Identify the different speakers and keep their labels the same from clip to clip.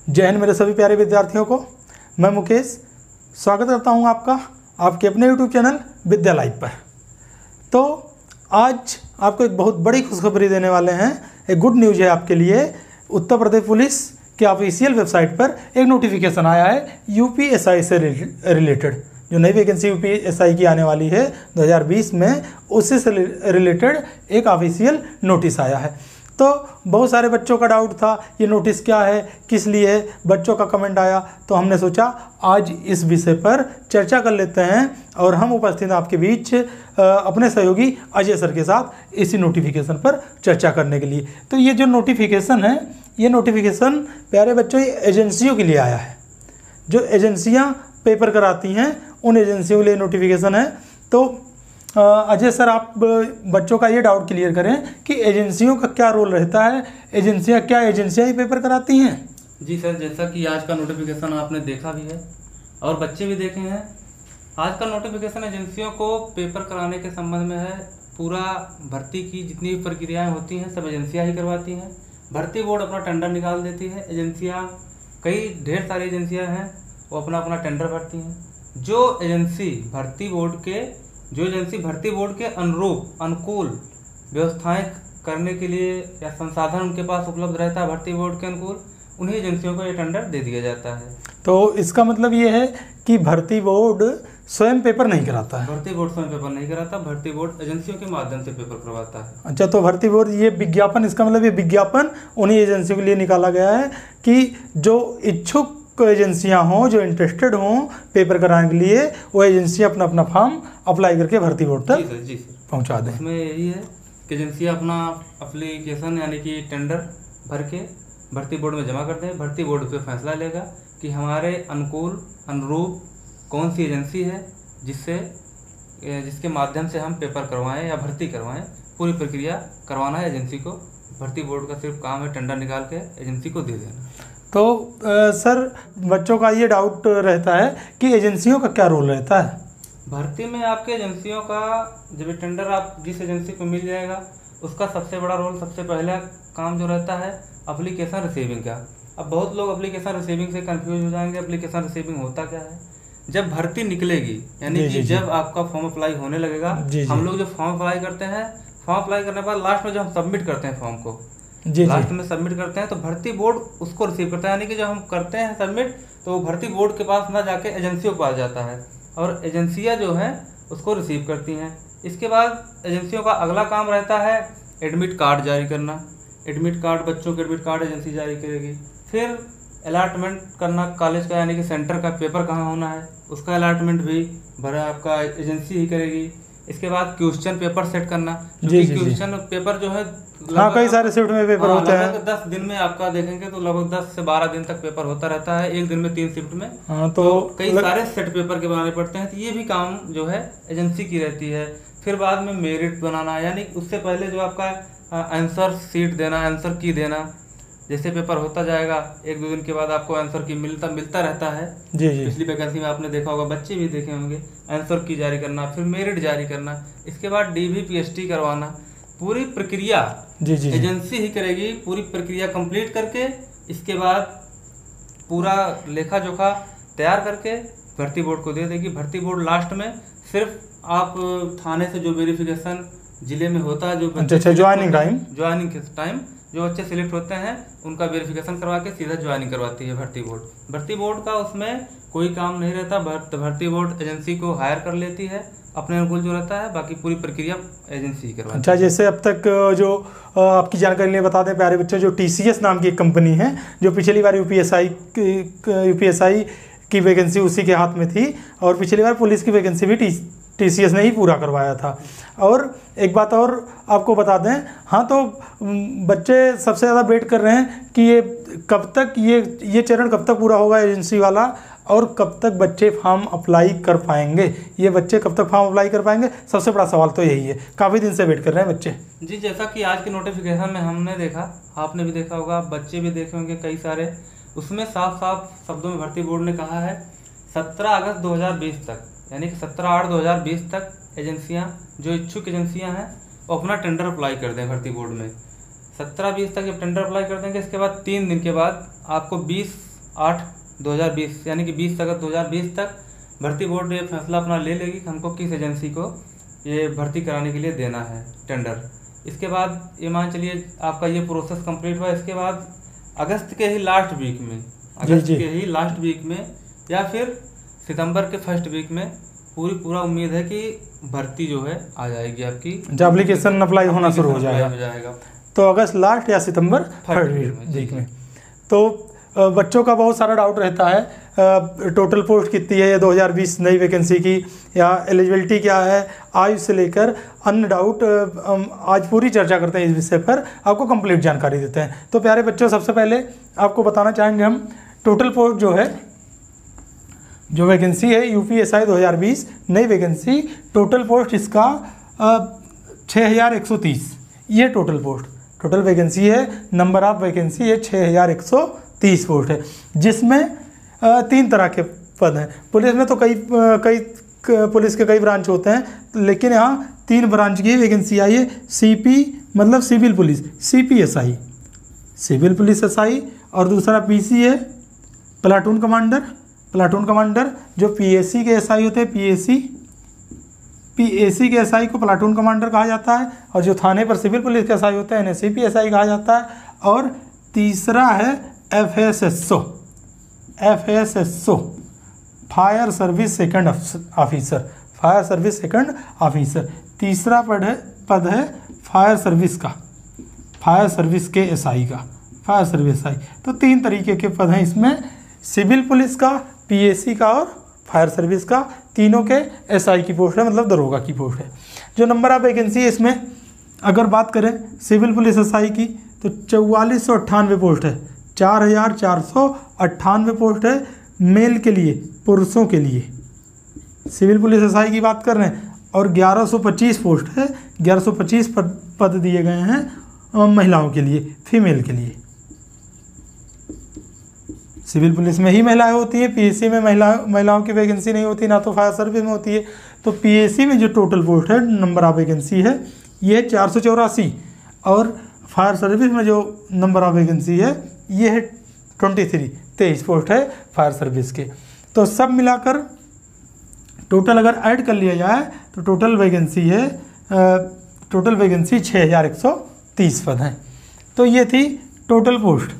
Speaker 1: जय हिंद मेरे सभी प्यारे विद्यार्थियों को। मैं मुकेश स्वागत करता हूं आपका आपके अपने YouTube चैनल विद्या लाइव पर। तो आज आपको एक बहुत बड़ी खुशखबरी देने वाले हैं। एक गुड न्यूज़ है आपके लिए। उत्तर प्रदेश पुलिस के ऑफिशियल वेबसाइट पर एक नोटिफिकेशन आया है यूपीएसआई से रिलेटेड। जो नई वैकेंसी यूपीएसआई की आने वाली है 2020 में, उससे से रिलेटेड एक ऑफिशियल नोटिस आया है। तो बहुत सारे बच्चों का डाउट था ये नोटिस क्या है, किस लिए है, बच्चों का कमेंट आया, तो हमने सोचा आज इस विषय पर चर्चा कर लेते हैं और हम उपस्थित हैं आपके बीच अपने सहयोगी अजय सर के साथ इसी नोटिफिकेशन पर चर्चा करने के लिए। तो ये जो नोटिफिकेशन है, ये नोटिफिकेशन प्यारे बच्चों ये एजेंसियों के लिए आया है। जो एजेंसियां पेपर कराती हैं उन एजेंसियों के लिए नोटिफिकेशन है। तो अजय सर, आप बच्चों का ये डाउट क्लियर करें कि एजेंसियों का क्या रोल रहता है, एजेंसियां ही पेपर कराती हैं?
Speaker 2: जी सर, जैसा कि आज का नोटिफिकेशन आपने देखा भी है और बच्चे भी देखे हैं। आज का नोटिफिकेशन एजेंसियों को पेपर कराने के संबंध में है। पूरा भर्ती की जितनी भी प्रक्रियाएं होती हैं सब एजेंसियां ही करवाती हैं। भर्ती बोर्ड अपना टेंडर निकाल देती है। एजेंसियां ढेर सारी एजेंसियां हैं, वो अपना अपना टेंडर भरती हैं। जो एजेंसी भर्ती बोर्ड के अनुकूल व्यवस्थाएं करने के लिए या संसाधन उनके पास उपलब्ध रहता है भर्ती बोर्ड के अनुकूल, उन्हीं एजेंसियों को ये टेंडर दे दिया जाता है।
Speaker 1: तो इसका मतलब ये है कि भर्ती बोर्ड स्वयं पेपर नहीं कराता है?
Speaker 2: भर्ती बोर्ड स्वयं पेपर नहीं कराता, भर्ती बोर्ड एजेंसियों के माध्यम से पेपर करवाता है।
Speaker 1: अच्छा, तो भर्ती बोर्ड ये विज्ञापन, इसका मतलब ये विज्ञापन उन्हीं एजेंसियों के लिए निकाला गया है कि जो इच्छुक एजेंसियां हों, जो इंटरेस्टेड हों पेपर कराने के लिए, वो एजेंसियां अपना अपना फॉर्म अप्लाई करके भर्ती बोर्ड तक पहुंचा दें।
Speaker 2: इसमें यही है कि एजेंसियां अपना एप्लीकेशन यानी कि टेंडर भर के भर्ती बोर्ड में जमा कर दें। भर्ती बोर्ड पे फैसला लेगा कि हमारे अनुरूप कौन सी एजेंसी है जिसके माध्यम से हम पेपर करवाएं या भर्ती करवाएं। पूरी प्रक्रिया करवाना है एजेंसी को। भर्ती बोर्ड का सिर्फ काम है टेंडर निकाल के एजेंसी को दे देना।
Speaker 1: तो सर, बच्चों का ये डाउट रहता है कि एजेंसियों का क्या रोल रहता है
Speaker 2: भर्ती में? आपके एजेंसियों का जब टेंडर आप जिस एजेंसी को मिल जाएगा उसका सबसे बड़ा रोल, सबसे पहला काम जो रहता है एप्लीकेशन रिसीविंग का। अब बहुत लोग एप्लीकेशन रिसीविंग से कंफ्यूज हो जाएंगे। एप्लीकेशन रिसीविंग होता क्या है? जब भर्ती निकलेगी यानी कि जब आपका फॉर्म अप्लाई होने लगेगा, हम लोग जो फॉर्म अप्लाई करते हैं, फॉर्म अप्लाई करने के बाद लास्ट में जब हम सबमिट करते हैं फॉर्म को, लास्ट में सबमिट करते हैं तो भर्ती बोर्ड उसको रिसीव करता है। यानी कि जब हम करते हैं सबमिट तो भर्ती बोर्ड के पास ना जाके एजेंसियों के पास जाता है और एजेंसियां जो है उसको रिसीव करती हैं। इसके बाद एजेंसियों का अगला काम रहता है एडमिट कार्ड जारी करना। एडमिट कार्ड, बच्चों के एडमिट कार्ड एजेंसी जारी करेगी। फिर अलॉटमेंट करना कॉलेज का, यानी कि सेंटर का पेपर कहाँ होना है उसका अलॉटमेंट भी आपका एजेंसी ही करेगी। इसके बाद क्वेश्चन पेपर सेट करना, क्वेश्चन पेपर जो है
Speaker 1: कई सारे शिफ्ट में पेपर होते हैं।
Speaker 2: 10 दिन में आपका देखेंगे तो लगभग 10 से 12 दिन तक पेपर होता रहता है, एक दिन में 3 शिफ्ट में। तो कई सारे सेट पेपर के बनाने पड़ते हैं। तो ये भी काम जो है एजेंसी की रहती है। फिर बाद में मेरिट बनाना, यानी उससे पहले जो आपका आंसर सीट देना, आंसर की देना। जैसे पेपर होता जाएगा 1-2 दिन के बाद आपको आंसर की मिलता रहता है। पिछली वैकेंसी में आपने देखा होगा, बच्चे भी देखे होंगे। आंसर की जारी करना, फिर मेरिट जारी करना, इसके बाद DV PhD करवाना। पूरी प्रक्रिया एजेंसी ही करेगी। पूरी प्रक्रिया कंप्लीट करके इसके बाद पूरा लेखा जोखा तैयार करके भर्ती बोर्ड को दे देगी। भर्ती बोर्ड लास्ट में सिर्फ आप थाने से जो वेरिफिकेशन जिले में होता है, जो ज्वाइनिंग के टाइम जो बच्चे सिलेक्ट होते हैं उनका वेरिफिकेशन करवा के सीधा ज्वाइनिंग करवाती है भर्ती बोर्ड। भर्ती बोर्ड का उसमें कोई काम नहीं रहता। भर्ती बोर्ड एजेंसी को हायर कर लेती है अपने अनुकूल जो रहता है, बाकी पूरी प्रक्रिया एजेंसी ही करवाती है।
Speaker 1: अच्छा, जैसे अब तक जो आपकी जानकारी लिए बता दें प्यारे बच्चों, जो TCS नाम की एक कंपनी है, जो पिछली बार यूपीएसआई की वैकेंसी उसी के हाथ में थी और पिछली बार पुलिस की वैकेंसी भी TCS ने ही पूरा करवाया था। और एक बात और आपको बता दें, हाँ, तो बच्चे सबसे ज़्यादा वेट कर रहे हैं कि ये कब तक ये चरण कब तक पूरा होगा एजेंसी वाला, और कब तक बच्चे फॉर्म अप्लाई कर पाएंगे। ये बच्चे कब तक फॉर्म अप्लाई कर पाएंगे, सबसे बड़ा सवाल तो यही है। काफ़ी दिन से वेट कर रहे हैं बच्चे।
Speaker 2: जी, जैसा कि आज के नोटिफिकेशन में हमने देखा, आपने भी देखा होगा, बच्चे भी देखे होंगे कई सारे, उसमें साफ साफ शब्दों में भर्ती बोर्ड ने कहा है 17 अगस्त 2020 तक, यानी कि 17/8/2020 तक एजेंसियां, जो इच्छुक एजेंसियां हैं, वो अपना टेंडर अप्लाई कर दें भर्ती बोर्ड में। 17-20 तक जब टेंडर अप्लाई कर देंगे, इसके बाद 3 दिन के बाद आपको 20 8/2020 यानी कि 20 अगस्त 2020 तक भर्ती बोर्ड ये फैसला अपना ले लेगी कि हमको किस एजेंसी को ये भर्ती कराने के लिए देना है टेंडर। इसके बाद ये मान चलिए आपका ये प्रोसेस कंप्लीट हुआ। इसके बाद अगस्त के ही लास्ट वीक में या फिर सितंबर के फर्स्ट वीक में पूरा उम्मीद है कि भर्ती जो है आ जाएगी आपकी,
Speaker 1: जब एप्लीकेशन अप्लाई होना शुरू हो जाएगा। तो अगस्त लास्ट या सितंबर थर्ड वीक में। तो बच्चों का बहुत सारा डाउट रहता है, टोटल पोस्ट कितनी है, 2020 नई वैकेंसी की, या एलिजिबिलिटी क्या है, आयु से लेकर अन्य डाउट आज पूरी चर्चा करते हैं इस विषय पर, आपको कंप्लीट जानकारी देते हैं। तो प्यारे बच्चों, सबसे पहले आपको बताना चाहेंगे हम टोटल पोस्ट जो वैकेंसी है यूपीएसआई 2020 नई वैकेंसी, टोटल पोस्ट इसका 6130, ये टोटल वैकेंसी है। नंबर ऑफ वैकेंसी है 6130 पोस्ट है, जिसमें 3 तरह के पद हैं। पुलिस में तो कई पुलिस के कई ब्रांच होते हैं, लेकिन यहाँ 3 ब्रांच की वैकेंसी आई है। सीपी मतलब civil police, CPSI civil police SI, और दूसरा पीसी है प्लाटून कमांडर जो पीएसी के एसआई होते हैं, पीएसी के एसआई को प्लाटून कमांडर कहा जाता है, और जो थाने पर सिविल पुलिस के एसआई होते हैं इन्हें सीपीएसआई कहा जाता है। और तीसरा है FSSO fire service second officer. तीसरा पद है फायर सर्विस के एसआई का, फायर सर्विस एसआई। तो 3 तरीके के पद हैं इसमें, सिविल पुलिस का, पीएसी का और फायर सर्विस का। तीनों के एसआई की पोस्ट है, मतलब दरोगा की पोस्ट है। जो नंबर ऑफ वैकेंसी है इसमें अगर बात करें सिविल पुलिस एसआई की तो 4498 पोस्ट है, 4498 पोस्ट है मेल के लिए, पुरुषों के लिए सिविल पुलिस एसआई की बात कर रहे हैं। और 1125 पोस्ट है, 1125 पद दिए गए हैं महिलाओं के लिए, फीमेल के लिए। सिविल पुलिस में ही महिलाएं होती हैं, पीएसी में महिलाओं की वैकेंसी नहीं होती, ना तो फायर सर्विस में होती है। तो पीएसी में जो टोटल पोस्ट है, नंबर ऑफ वैकेंसी है ये 484, और फायर सर्विस में जो नंबर ऑफ वैकेंसी है ये है 23 पोस्ट है फायर सर्विस के। तो सब मिलाकर टोटल अगर ऐड कर लिया जाए तो टोटल वैकेंसी 6130 पद हैं। तो ये थी टोटल पोस्ट।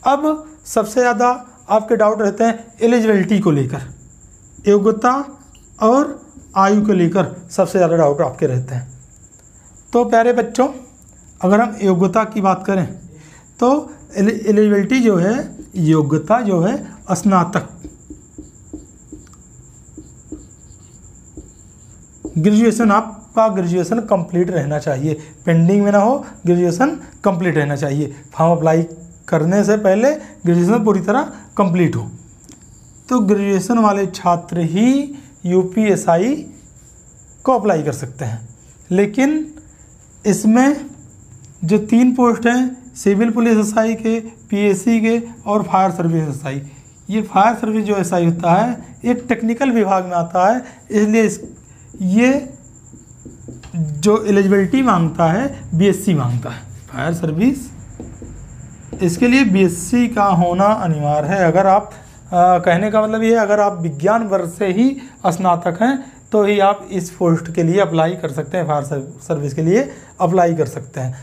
Speaker 1: अब सबसे ज़्यादा आपके डाउट रहते हैं एलिजिबिलिटी को लेकर, योग्यता और आयु को लेकर सबसे ज़्यादा डाउट आपके रहते हैं। तो प्यारे बच्चों, अगर हम योग्यता की बात करें तो एलिजिबिलिटी जो है, योग्यता जो है स्नातक, ग्रेजुएशन, आपका ग्रेजुएशन कंप्लीट रहना चाहिए, पेंडिंग में ना हो, ग्रेजुएशन कंप्लीट रहना चाहिए। फॉर्म अप्लाई करने से पहले ग्रेजुएशन पूरी तरह कंप्लीट हो। तो ग्रेजुएशन वाले छात्र ही यूपीएसआई को अप्लाई कर सकते हैं। लेकिन इसमें जो 3 पोस्ट हैं, सिविल पुलिस एसआई के, पीएसी के और फायर सर्विस एसआई, ये फायर सर्विस जो एसआई होता है एक टेक्निकल विभाग में आता है, इसलिए ये जो एलिजिबिलिटी मांगता है बीएससी मांगता है। फायर सर्विस इसके लिए बीएससी का होना अनिवार्य है। अगर आप कहने का मतलब ये है, अगर आप विज्ञान वर्ग से ही स्नातक हैं तो ही आप इस पोस्ट के लिए अप्लाई कर सकते हैं, फायर सर्विस के लिए अप्लाई कर सकते हैं।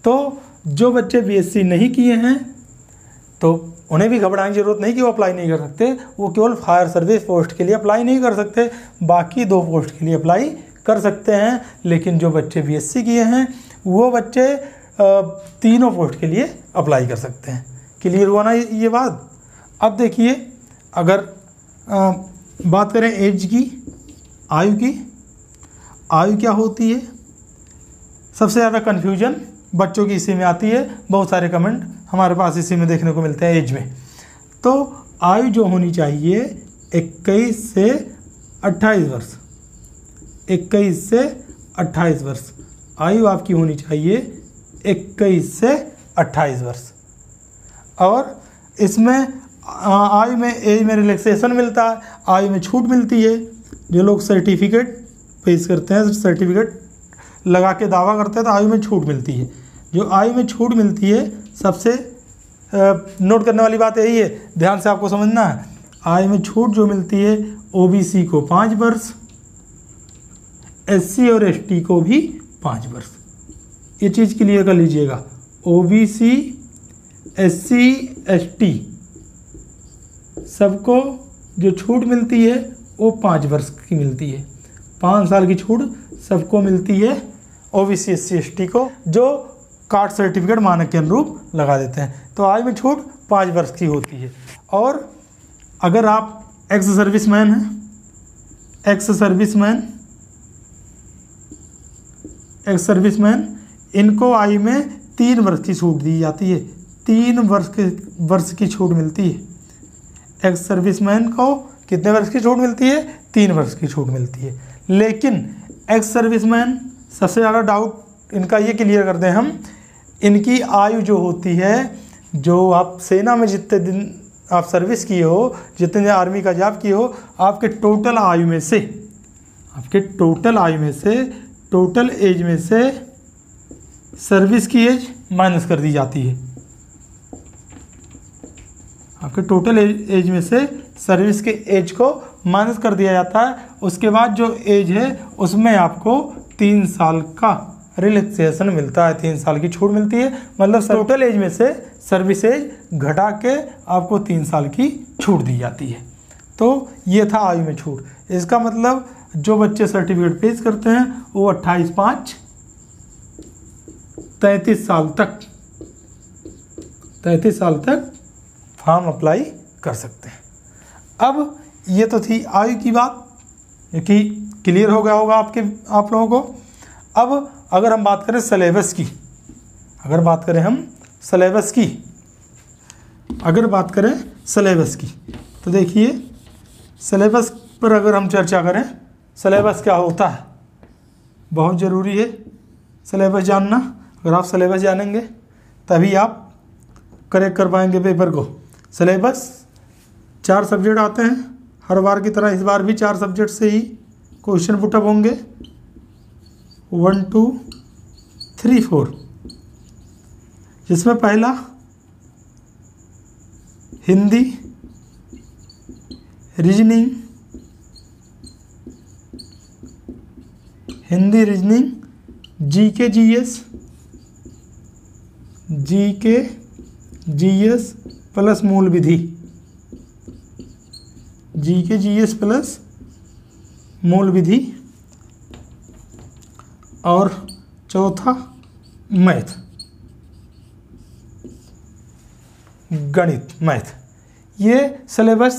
Speaker 1: तो जो बच्चे बीएससी नहीं किए हैं तो उन्हें भी घबराने की ज़रूरत नहीं कि वो अप्लाई नहीं कर सकते, वो केवल फायर सर्विस पोस्ट के लिए अप्लाई नहीं कर सकते, बाकी 2 पोस्ट के लिए अप्लाई कर सकते हैं। लेकिन जो बच्चे बीएससी किए हैं वो बच्चे तीनों पोस्ट के लिए अप्लाई कर सकते हैं। क्लियर हुआ ना ये बात। अब देखिए, अगर बात करें एज की, आयु की, आयु क्या होती है, सबसे ज़्यादा कन्फ्यूजन बच्चों की इसी में आती है। बहुत सारे कमेंट हमारे पास इसी में देखने को मिलते हैं एज में। तो आयु जो होनी चाहिए 21 से 28 वर्ष, 21 से 28 वर्ष आयु आपकी होनी चाहिए, 21 से 28 वर्ष। और इसमें आयु में, एज में रिलैक्सेशन मिलता है, आयु में छूट मिलती है। जो लोग सर्टिफिकेट पेश करते हैं, सर्टिफिकेट लगा के दावा करते हैं तो आयु में छूट मिलती है। जो आयु में छूट मिलती है सबसे नोट करने वाली बात यही है, ध्यान से आपको समझना है। आय में छूट जो मिलती है ओबीसी को 5 वर्ष, एससी और एसटी को भी 5 वर्ष। ये चीज़ क्लियर कर लीजिएगा, ओबीसी, एससी, एसटी सबको जो छूट मिलती है वो 5 वर्ष की मिलती है। 5 साल की छूट सबको मिलती है, ओबीसी, एससी, एसटी को, जो कास्ट सर्टिफिकेट मानक के अनुरूप लगा देते हैं। तो आय में छूट 5 वर्ष की होती है। और अगर आप एक्स सर्विसमैन हैं, एक्स सर्विसमैन इनको आयु में 3 वर्ष की छूट दी जाती है। 3 वर्ष की छूट मिलती है। एक्स सर्विसमैन को कितने वर्ष की छूट मिलती है? 3 वर्ष की छूट मिलती है। लेकिन एक्स सर्विसमैन, सबसे ज़्यादा डाउट इनका ये क्लियर कर दें हम, इनकी आयु जो होती है, जो आप सेना में जितने दिन आप सर्विस किए हो, जितने दिन आर्मी का जॉब किए हो, आपके टोटल आयु में से, टोटल एज में से सर्विस की एज माइनस कर दी जाती है। आपके टोटल एज में से सर्विस के एज को माइनस कर दिया जाता है। उसके बाद जो एज है उसमें आपको 3 साल का रिलैक्सेशन मिलता है, 3 साल की छूट मिलती है। मतलब टोटल एज में से सर्विस एज घटा के आपको 3 साल की छूट दी जाती है। तो ये था आयु में छूट। इसका मतलब जो बच्चे सर्टिफिकेट पेश करते हैं वो 28/5 33 साल तक फॉर्म अप्लाई कर सकते हैं। अब ये तो थी आयु की बात, कि क्लियर हो गया होगा आप लोगों को। अब अगर हम बात करें सिलेबस की, तो देखिए सिलेबस पर अगर हम चर्चा करें, सिलेबस क्या होता है, बहुत ज़रूरी है सिलेबस जानना। अगर आप सिलेबस जानेंगे तभी आप करेक्ट कर पाएंगे पेपर को। सिलेबस 4 सब्जेक्ट आते हैं, हर बार की तरह इस बार भी 4 सब्जेक्ट से ही क्वेश्चन पुटअप होंगे, 1 2 3 4, जिसमें पहला Hindi, reasoning, GK GS plus मूल विधि, जीके जीएस प्लस मूल विधि, और चौथा मैथ, गणित, मैथ। ये सिलेबस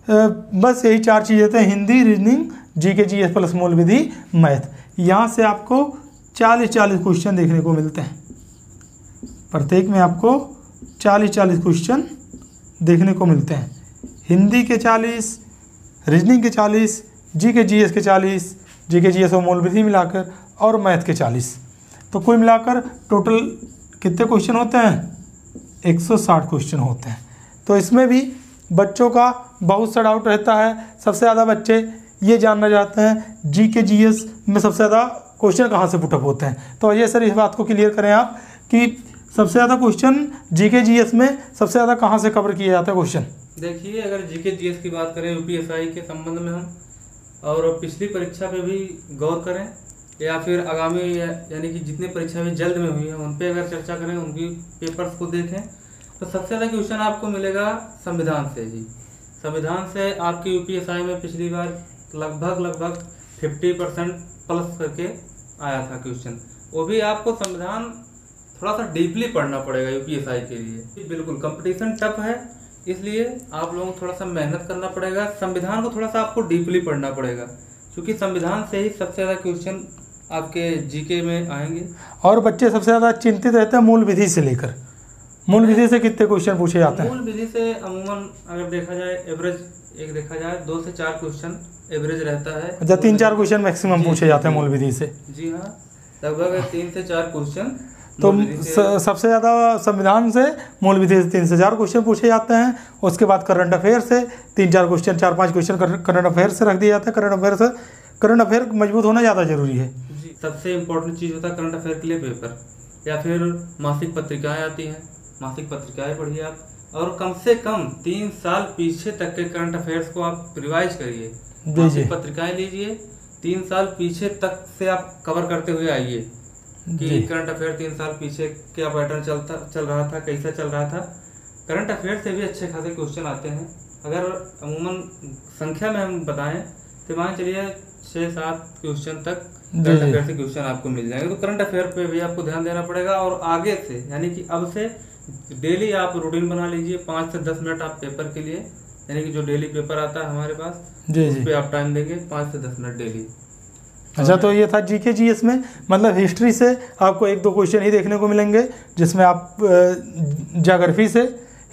Speaker 1: बस यही 4 चीज़ें थे, Hindi, reasoning, GK GS plus मूल विधि, मैथ। यहाँ से आपको 40-40 क्वेश्चन देखने को मिलते हैं। प्रत्येक में आपको 40-40 क्वेश्चन देखने को मिलते हैं। हिंदी के 40, रीजनिंग के 40, जीके जीएस के 40, जीके जीएस और मूल विधि मिलाकर, और मैथ के 40। तो कुल मिलाकर टोटल कितने क्वेश्चन होते हैं? 160 क्वेश्चन होते हैं। तो इसमें भी बच्चों का बहुत सा डाउट रहता है। सबसे ज़्यादा बच्चे ये जानना चाहते हैं जीके जीएस में सबसे ज़्यादा क्वेश्चन कहाँ से पुटअप होते हैं। तो आइए सर इस बात को क्लियर करें आप कि सबसे ज़्यादा क्वेश्चन जीके जीएस में सबसे ज़्यादा कहाँ से कवर किया जाता है क्वेश्चन?
Speaker 2: देखिए, अगर जीके जीएस की बात करें यूपीएसआई के संबंध में हम, और पिछली परीक्षा पे भी गौर करें, या फिर आगामी यानी कि जितनी परीक्षा भी जल्द में हुई है उन पे अगर चर्चा करें, उनकी पेपर्स को देखें, तो सबसे ज़्यादा क्वेश्चन आपको मिलेगा संविधान से। जी, संविधान से आपकी यूपीएसआई में पिछली बार लगभग 50% प्लस करके आया था क्वेश्चन। वो भी आपको संविधान थोड़ा सा डीपली पढ़ना पड़ेगा यूपीएसआई के लिए। बिल्कुल कंपटीशन टफ है, इसलिए आप लोगों को थोड़ा सा मेहनत करना पड़ेगा। संविधान को थोड़ा सा आपको डीपली पढ़ना पड़ेगा, क्योंकि संविधान से ही सबसे ज़्यादा क्वेश्चन आपके जीके में आएंगे।
Speaker 1: और बच्चे सबसे ज़्यादा चिंतित रहते हैं मूल विधि से लेकर। मूल विधि से कितने क्वेश्चन पूछे जाते हैं?
Speaker 2: मूल विधि से अमूमन अगर देखा जाए एवरेज एक देखा जाए 2 से 4 क्वेश्चन एवरेज रहता है।
Speaker 1: अच्छा, 3-4 क्वेश्चन मैक्सिमम पूछे जाते हैं मूल विधि से।
Speaker 2: जी हाँ, लगभग 3 से 4 क्वेश्चन।
Speaker 1: तो सबसे ज़्यादा संविधान से, मूल विधि से 3 से 4 क्वेश्चन पूछे जाते हैं। उसके बाद करंट अफेयर से 3-4 क्वेश्चन, 4-5 क्वेश्चन करंट अफेयर से रख दिए जाते हैं। करंट अफेयर मजबूत होना ज़्यादा जरूरी है।
Speaker 2: जी, सबसे इम्पोर्टेंट चीज़ होता है करंट अफेयर के लिए पेपर, या फिर मासिक पत्रिकाएं आती हैं मासिक पत्रिकाएं पढ़िए आप, और कम से कम 3 साल पीछे तक के करंट अफेयर्स को आप रिवाइज करिए। मासिक पत्रिकाएं लीजिए, 3 साल पीछे तक से आप कवर करते हुए आइए कि करंट अफेयर 3 साल पीछे क्या पैटर्न चल रहा था, कैसा चल रहा था। करंट अफेयर से भी अच्छे खासे क्वेश्चन आते हैं। अगर अमूमन संख्या में हम बताएं तो मान चलिए 6-7 क्वेश्चन तक करंट अफेयर से क्वेश्चन आपको मिल जाएंगे। तो करंट अफेयर पे भी आपको ध्यान देना पड़ेगा, और आगे से यानी कि अब से डेली आप रूटीन बना लीजिए। 5 से 10 मिनट आप पेपर के लिए, यानी कि जो डेली पेपर आता है हमारे पास, उस पे आप टाइम देंगे 5 से 10 मिनट डेली।
Speaker 1: अच्छा, तो ये था जीके जीएस में, मतलब हिस्ट्री से आपको 1-2 क्वेश्चन ही देखने को मिलेंगे, जिसमें आप ज्योग्राफी से,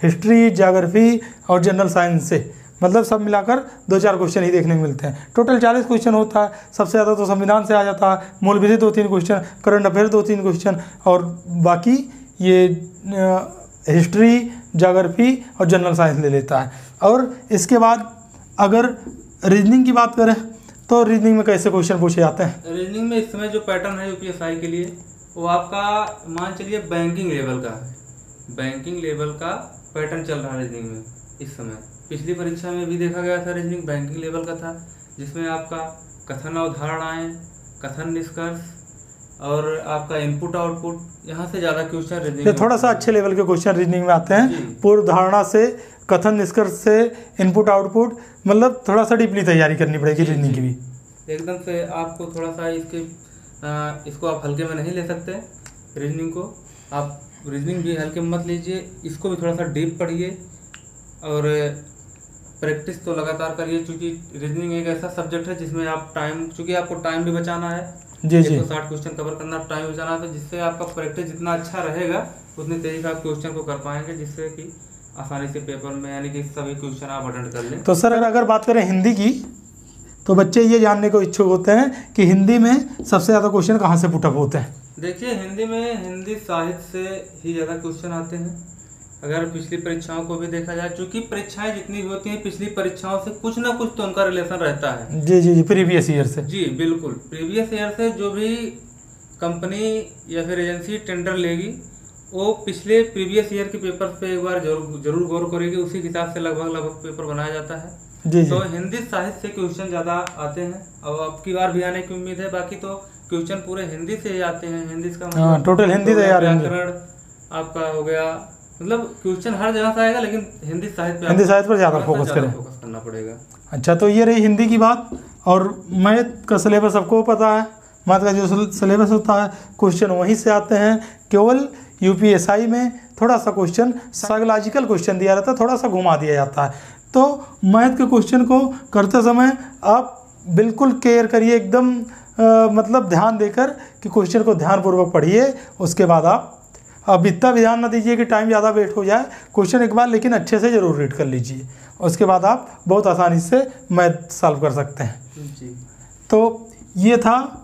Speaker 1: हिस्ट्री, ज्योग्राफी और जनरल साइंस से, मतलब सब मिलाकर 2-4 क्वेश्चन ही देखने को मिलते हैं। टोटल 40 क्वेश्चन होता है। सबसे ज़्यादा तो संविधान से आ जाता है, मूल विधि 2-3 क्वेश्चन, करंट अफेयर 2-3 क्वेश्चन, और बाकी ये हिस्ट्री, ज्योग्राफी और जनरल साइंस ले लेता है। और इसके बाद अगर रीजनिंग की बात करें तो रीजनिंग में कैसे क्वेश्चन पूछे जाते हैं?
Speaker 2: रीजनिंग में इस समय जो पैटर्न है यूपीएसआई के लिए, वो आपका मान चलिए बैंकिंग लेवल का है। बैंकिंग लेवल का पैटर्न चल रहा है रीजनिंग में इस समय। पिछली परीक्षा में भी देखा गया था रीजनिंग बैंकिंग लेवल का था, जिसमें आपका कथन अवधारणाएं, कथन निष्कर्ष और आपका इनपुट आउटपुट, यहाँ से ज़्यादा क्वेश्चन रीजनिंग,
Speaker 1: थोड़ा सा अच्छे लेवल के क्वेश्चन रीजनिंग में आते हैं। पूर्व धारणा से, कथन निष्कर्ष से, इनपुट आउटपुट, मतलब थोड़ा सा डीपली तैयारी करनी पड़ेगी रीजनिंग की भी।
Speaker 2: एकदम से आपको थोड़ा सा इसको आप हल्के में नहीं ले सकते। रीजनिंग को आप रीजनिंग भी हल्के में मत लीजिए, इसको भी थोड़ा सा डीप पढ़िए और प्रैक्टिस तो लगातार करिए, क्योंकि रीजनिंग एक ऐसा सब्जेक्ट है जिसमें आप टाइम, चूँकि आपको टाइम भी बचाना है, 160 क्वेश्चन कवर करना, टाइम बचाना है, तो जिससे आपका प्रैक्टिस जितना अच्छा रहेगा उतनी तेजी से आप क्वेश्चन को कर पाएंगे, जिससे कि आसानी से पेपर में यानी कि सभी क्वेश्चन आप अटेंड कर लें।
Speaker 1: तो सर अगर बात करें हिंदी की, तो बच्चे ये जानने को इच्छुक होते हैं कि हिंदी में सबसे ज़्यादा क्वेश्चन कहाँ से पुटअप होते हैं?
Speaker 2: देखिए, हिंदी में हिंदी साहित्य से ही ज़्यादा क्वेश्चन आते हैं। अगर पिछली परीक्षाओं को भी देखा जाए, चूंकि परीक्षाएं जितनी भी होती हैं पिछली परीक्षाओं से कुछ ना कुछ तो उनका रिलेशन रहता है।
Speaker 1: जी, प्रीवियस ईयर से।
Speaker 2: जी बिल्कुल, प्रीवियस ईयर से जो भी कंपनी या फिर एजेंसी टेंडर लेगी, वो पिछले प्रीवियस ईयर के पेपर पे एक बार जरूर गौर करेगी। उसी हिसाब से लगभग पेपर बनाया जाता है। तो हिंदी साहित्य से क्वेश्चन ज़्यादा आते हैं, और अब की बार भी आने की उम्मीद है। बाकी तो क्वेश्चन पूरे हिंदी से ही आते हैं। हिंदी का मतलब
Speaker 1: टोटल हिंदी
Speaker 2: व्याकरण आपका हो गया, मतलब क्वेश्चन हर जगह से आएगा, लेकिन हिंदी साहित्य
Speaker 1: पर ज़्यादा फोकस
Speaker 2: करना पड़ेगा।
Speaker 1: अच्छा, तो ये रही हिंदी की बात। और मैथ का सिलेबस सबको पता है। मैथ का जो सिलेबस होता है क्वेश्चन वहीं से आते हैं। केवल यूपीएसआई में थोड़ा सा क्वेश्चन साइकोलॉजिकल क्वेश्चन दिया रहता है, थोड़ा सा घुमा दिया जाता है। तो मैथ के क्वेश्चन को करते समय आप बिल्कुल केयर करिए, एकदम मतलब ध्यान देकर कि क्वेश्चन को ध्यानपूर्वक पढ़िए। उसके बाद आप इतना भी ध्यान ना दीजिए कि टाइम ज़्यादा वेस्ट हो जाए। क्वेश्चन एक बार लेकिन अच्छे से ज़रूर रीड कर लीजिए, उसके बाद आप बहुत आसानी से मैथ सॉल्व कर सकते हैं
Speaker 2: जी।
Speaker 1: तो ये था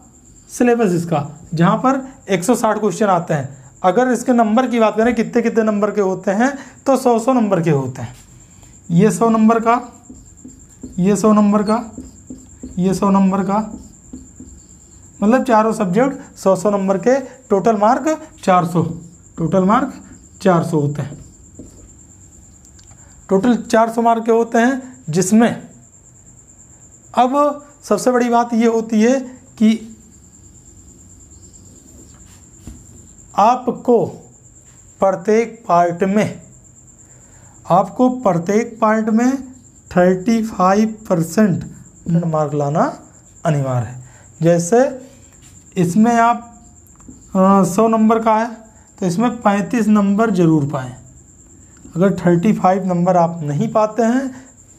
Speaker 1: सिलेबस इसका, जहाँ पर 160 क्वेश्चन आते हैं। अगर इसके नंबर की बात करें कितने कितने नंबर के होते हैं, तो 100 नंबर के होते हैं। ये 100 नंबर का, ये 100 नंबर का, ये 100 नंबर का, मतलब चारों सब्जेक्ट 100 नंबर के। टोटल मार्क 400, टोटल मार्क 400 होते हैं। टोटल 400 मार्क के होते हैं, जिसमें अब सबसे बड़ी बात ये होती है कि आपको प्रत्येक पार्ट में 35% मार्क लाना अनिवार्य है। जैसे इसमें आप 100 नंबर का है तो इसमें 35 नंबर जरूर पाएँ। अगर 35 नंबर आप नहीं पाते हैं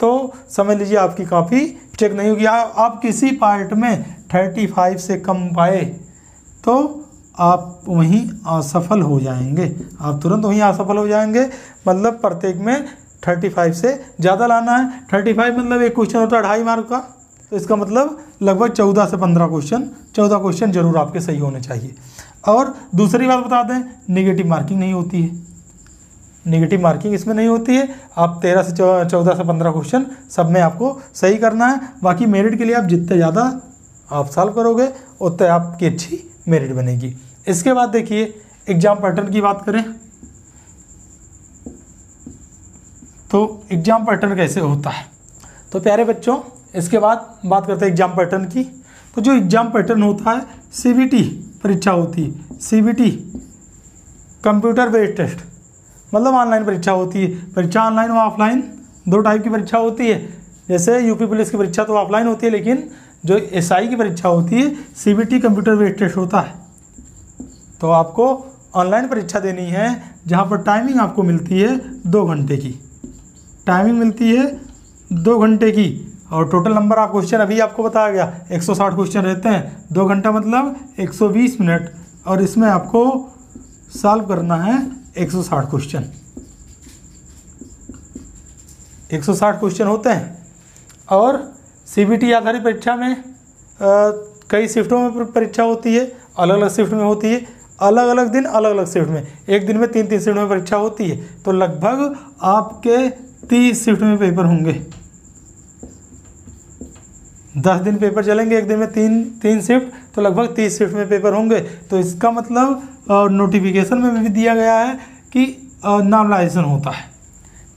Speaker 1: तो समझ लीजिए आपकी कॉपी चेक नहीं होगी। आप किसी पार्ट में 35 से कम पाए तो आप वहीं असफल हो जाएंगे, आप तुरंत वहीं असफल हो जाएंगे। मतलब प्रत्येक में 35 से ज़्यादा लाना है। 35 मतलब एक क्वेश्चन होता है 2.5 मार्क का, तो इसका मतलब लगभग 14 से 15 क्वेश्चन, 14 क्वेश्चन जरूर आपके सही होने चाहिए। और दूसरी बात बता दें, नेगेटिव मार्किंग नहीं होती है। नेगेटिव मार्किंग इसमें नहीं होती है। आप 13 से 14 से 15 क्वेश्चन सब में आपको सही करना है। बाकी मेरिट के लिए आप जितने ज़्यादा आप सॉल्व करोगे उतने आपकी अच्छी मेरिट बनेगी। इसके बाद देखिए एग्जाम पैटर्न की बात करें तो एग्ज़ाम पैटर्न कैसे होता है। तो प्यारे बच्चों, इसके बाद बात करते हैं एग्ज़ाम पैटर्न की। तो जो एग्ज़ाम पैटर्न होता है, CBT परीक्षा होती है। CBT कंप्यूटर बेस्ड टेस्ट, मतलब ऑनलाइन परीक्षा होती है। परीक्षा ऑनलाइन और ऑफलाइन दो टाइप की परीक्षा होती है। जैसे यूपी पुलिस की परीक्षा तो ऑफलाइन होती है, लेकिन जो SI की परीक्षा होती है CBT कंप्यूटर बेस्ड टेस्ट होता है। तो आपको ऑनलाइन परीक्षा देनी है, जहाँ पर टाइमिंग आपको मिलती है 2 घंटे की। टाइमिंग मिलती है 2 घंटे की, और टोटल नंबर ऑफ क्वेश्चन अभी आपको बताया गया 160 क्वेश्चन रहते हैं। 2 घंटा मतलब 120 मिनट, और इसमें आपको सॉल्व करना है 160 क्वेश्चन। 160 क्वेश्चन होते हैं। और CBT आधारित परीक्षा में कई शिफ्टों में परीक्षा होती है, अलग अलग शिफ्ट में होती है, अलग अलग दिन अलग अलग शिफ्ट में। एक दिन में 3-3 शिफ्ट में परीक्षा होती है। तो लगभग आपके 30 शिफ्ट में पेपर होंगे। 10 दिन पेपर चलेंगे, एक दिन में 3 शिफ्ट, तो लगभग 30 शिफ्ट में पेपर होंगे। तो इसका मतलब नोटिफिकेशन में भी दिया गया है कि नॉर्मलाइजेशन होता है।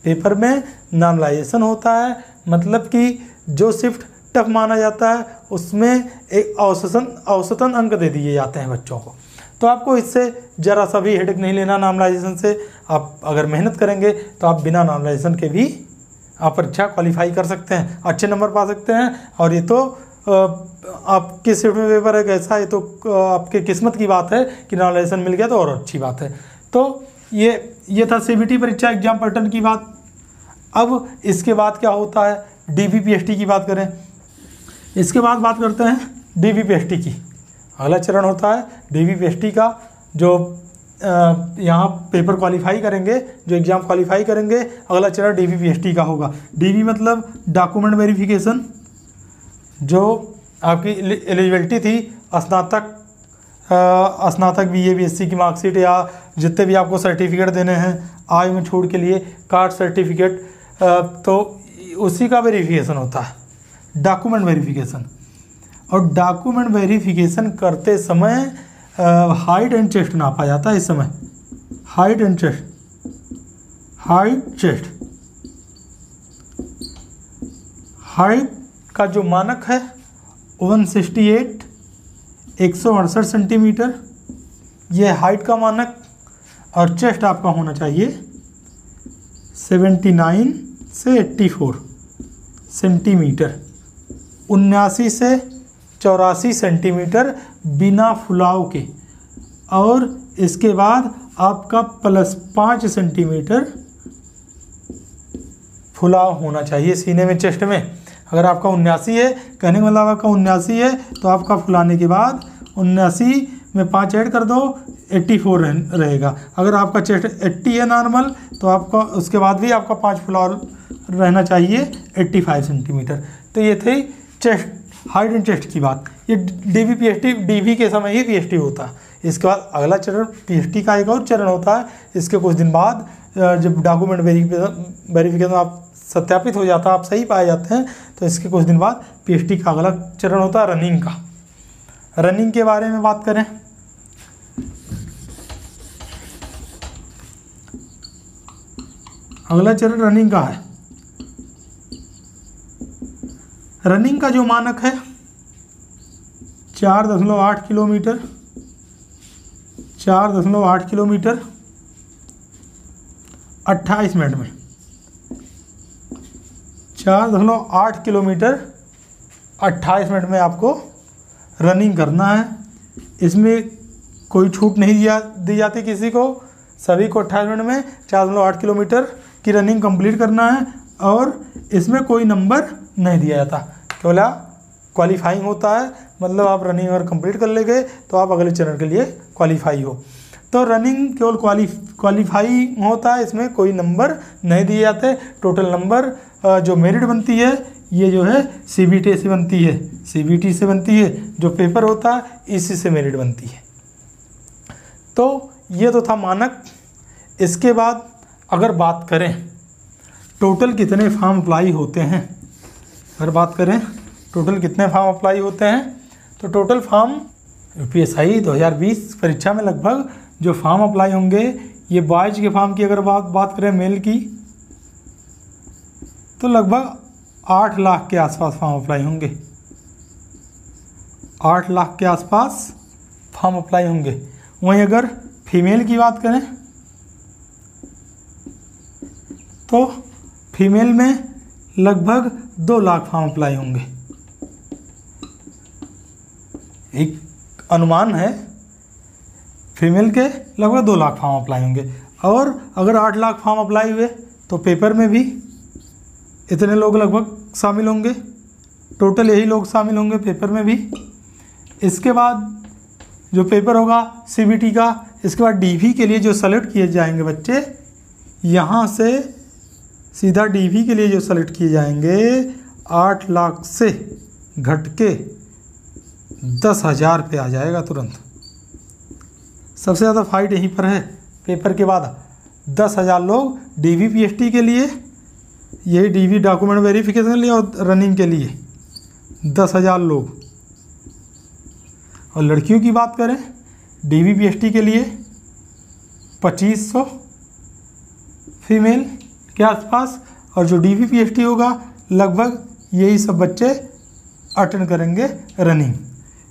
Speaker 1: पेपर में नॉर्मलाइजेशन होता है, मतलब कि जो शिफ्ट टफ माना जाता है उसमें एक औसतन अंक दे दिए जाते हैं बच्चों को। तो आपको इससे ज़रा सा भी हेडेक नहीं लेना नॉर्मलाइजेशन से। आप अगर मेहनत करेंगे तो आप बिना नॉर्मलाइजेशन के भी आप परीक्षा क्वालिफाई कर सकते हैं, अच्छे नंबर पा सकते हैं। और ये तो आपके शिफ्ट में पेपर है कैसा, ये तो आपके किस्मत की बात है कि नॉर्मलाइजेशन मिल गया तो और अच्छी बात है। तो ये था CBT परीक्षा एग्जाम पैटर्न की बात। अब इसके बाद क्या होता है, DBPST की बात करें। इसके बाद बात करते हैं DBPST की। अगला चरण होता है DBPST का, जो यहाँ पेपर क्वालिफाई करेंगे, जो एग्ज़ाम क्वालिफाई करेंगे। अगला चरण DBPST का होगा। DB मतलब डॉक्यूमेंट वेरिफिकेशन। जो आपकी एलिजिबिलिटी थी स्नातक BA BSc की मार्कशीट, या जितने भी आपको सर्टिफिकेट देने हैं आयु में छूट के लिए, कास्ट सर्टिफिकेट, तो उसी का वेरिफिकेशन होता है, डॉक्यूमेंट वेरिफिकेशन। और डॉक्यूमेंट वेरिफिकेशन करते समय हाइट एंड चेस्ट नापा जाता है। इस समय हाइट चेस्ट हाइट का जो मानक है 168 सेंटीमीटर, ये हाइट का मानक। और चेस्ट आपका होना चाहिए 79 से 84 सेंटीमीटर, 79 से 84 सेंटीमीटर बिना फुलाव के। और इसके बाद आपका +5 सेंटीमीटर फुलाव होना चाहिए सीने में, चेस्ट में। अगर आपका 79 है, कहने का मतलब आपका 79 है, तो आपका फुलाने के बाद 79 में 5 ऐड कर दो, 84 रहेगा। अगर आपका चेस्ट 80 है नॉर्मल, तो आपका उसके बाद भी आपका 5 फुलाव रहना चाहिए 85 सेंटीमीटर। तो ये थी चेस्ट, हाइट एंड चेस्ट की बात। ये DB के समय ही PST होता है। इसके बाद अगला चरण PST का एक और चरण होता है। इसके कुछ दिन बाद जब डॉक्यूमेंट वेरिफिकेशन आप सत्यापित हो जाता है, आप सही पाए जाते हैं, तो इसके कुछ दिन बाद PST का अगला चरण होता है रनिंग का। रनिंग के बारे में बात करें, अगला चरण रनिंग का है। रनिंग का जो मानक है 4.8 किलोमीटर, 4.8 किलोमीटर 28 मिनट में। 4.8 किलोमीटर 28 मिनट में आपको रनिंग करना है। इसमें कोई छूट नहीं दी जाती किसी को, सभी को 28 मिनट में 4.8 किलोमीटर की रनिंग कंप्लीट करना है। और इसमें कोई नंबर नहीं दिया जाता, केवल क्वालिफाइंग होता है। मतलब आप रनिंग अगर कंप्लीट कर ले गए तो आप अगले चरण के लिए क्वालिफाई हो। तो रनिंग केवल क्वालिफाई होता है, इसमें कोई नंबर नहीं दिए जाते। टोटल नंबर जो मेरिट बनती है ये जो है CBT से बनती है, CBT से बनती है। जो पेपर होता है इसी से मेरिट बनती है। तो ये तो था मानक। इसके बाद अगर बात करें टोटल कितने फॉर्म अप्लाई होते हैं, अगर बात करें टोटल कितने फॉर्म अप्लाई होते हैं, तो टोटल फॉर्म UPSI 2020 परीक्षा में लगभग जो फॉर्म अप्लाई होंगे, ये बॉयज़ के फॉर्म की अगर बात करें मेल की, तो लगभग 8 लाख के आसपास फॉर्म अप्लाई होंगे। 8 लाख के आसपास फॉर्म अप्लाई होंगे। वहीं अगर फीमेल की बात करें तो फीमेल में लगभग 2 लाख फॉर्म अप्लाई होंगे। एक अनुमान है, फीमेल के लगभग 2 लाख फॉर्म अप्लाई होंगे। और अगर 8 लाख फॉर्म अप्लाई हुए तो पेपर में भी इतने लोग लगभग शामिल होंगे। टोटल यही लोग शामिल होंगे पेपर में भी। इसके बाद जो पेपर होगा सीबीटी का, इसके बाद डीवी के लिए जो सेलेक्ट किए जाएंगे बच्चे, यहाँ से सीधा डीवी के लिए जो सेलेक्ट किए जाएंगे 8 लाख से घट के 10,000 पे आ जाएगा तुरंत। सबसे ज़्यादा फाइट यहीं पर है। पेपर के बाद 10,000 लोग डीवी पीएचडी के लिए, यही डीवी डॉक्यूमेंट वेरिफिकेशन के लिए, और रनिंग के लिए 10,000 लोग। और लड़कियों की बात करें डीवी पीएचडी के लिए 2500 फीमेल के आसपास, और जो डीवी पीएचडी होगा लगभग यही सब बच्चे अटेंड करेंगे रनिंग।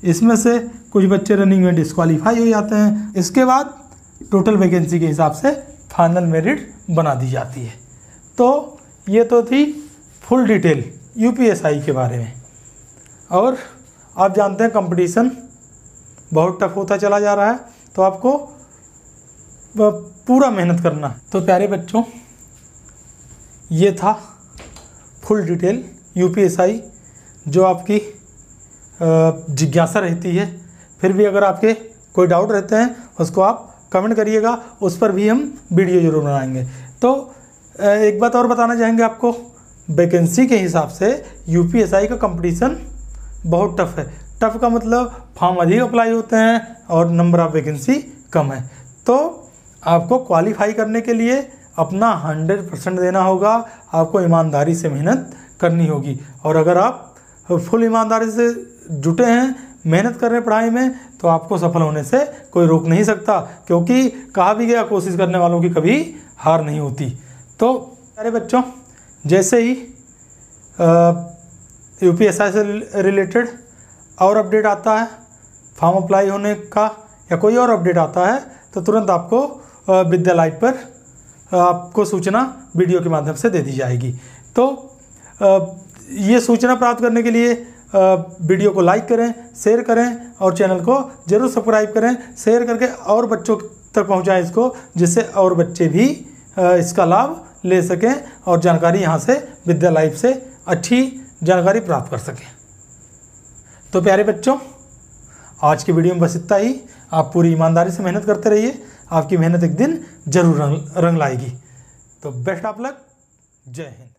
Speaker 1: इसमें से कुछ बच्चे रनिंग में डिस्क्वालीफाई हो जाते हैं। इसके बाद टोटल वैकेंसी के हिसाब से फाइनल मेरिट बना दी जाती है। तो ये तो थी फुल डिटेल यूपीएसआई के बारे में। और आप जानते हैं कंपटीशन बहुत टफ होता चला जा रहा है, तो आपको पूरा मेहनत करना है। तो प्यारे बच्चों, ये था फुल डिटेल यूपीएसआई जो आपकी जिज्ञासा रहती है। फिर भी अगर आपके कोई डाउट रहते हैं उसको आप कमेंट करिएगा, उस पर भी हम वीडियो ज़रूर बनाएंगे। तो एक बात और बताना चाहेंगे आपको, वैकेंसी के हिसाब से यूपीएसआई का कंपटीशन बहुत टफ है। टफ का मतलब फॉर्म अधिक अप्लाई होते हैं और नंबर ऑफ वैकेंसी कम है। तो आपको क्वालिफाई करने के लिए अपना 100% देना होगा, आपको ईमानदारी से मेहनत करनी होगी। और अगर आप फुल ईमानदारी से जुटे हैं, मेहनत कर रहे हैं पढ़ाई में, तो आपको सफल होने से कोई रोक नहीं सकता, क्योंकि कहा भी गया कोशिश करने वालों की कभी हार नहीं होती। तो प्यारे बच्चों, जैसे ही यूपीएसआई से रिलेटेड और अपडेट आता है, फॉर्म अप्लाई होने का या कोई और अपडेट आता है, तो तुरंत आपको विद्या लाइव पर आपको सूचना वीडियो के माध्यम से दे दी जाएगी। तो ये सूचना प्राप्त करने के लिए वीडियो को लाइक करें, शेयर करें और चैनल को ज़रूर सब्सक्राइब करें। शेयर करके और बच्चों तक पहुंचाएं इसको, जिससे और बच्चे भी इसका लाभ ले सकें और जानकारी यहाँ से विद्या लाइव से अच्छी जानकारी प्राप्त कर सकें। तो प्यारे बच्चों, आज की वीडियो में बस इतना ही। आप पूरी ईमानदारी से मेहनत करते रहिए, आपकी मेहनत एक दिन जरूर रंग लाएगी। तो बेस्ट ऑफ लक, जय हिंद।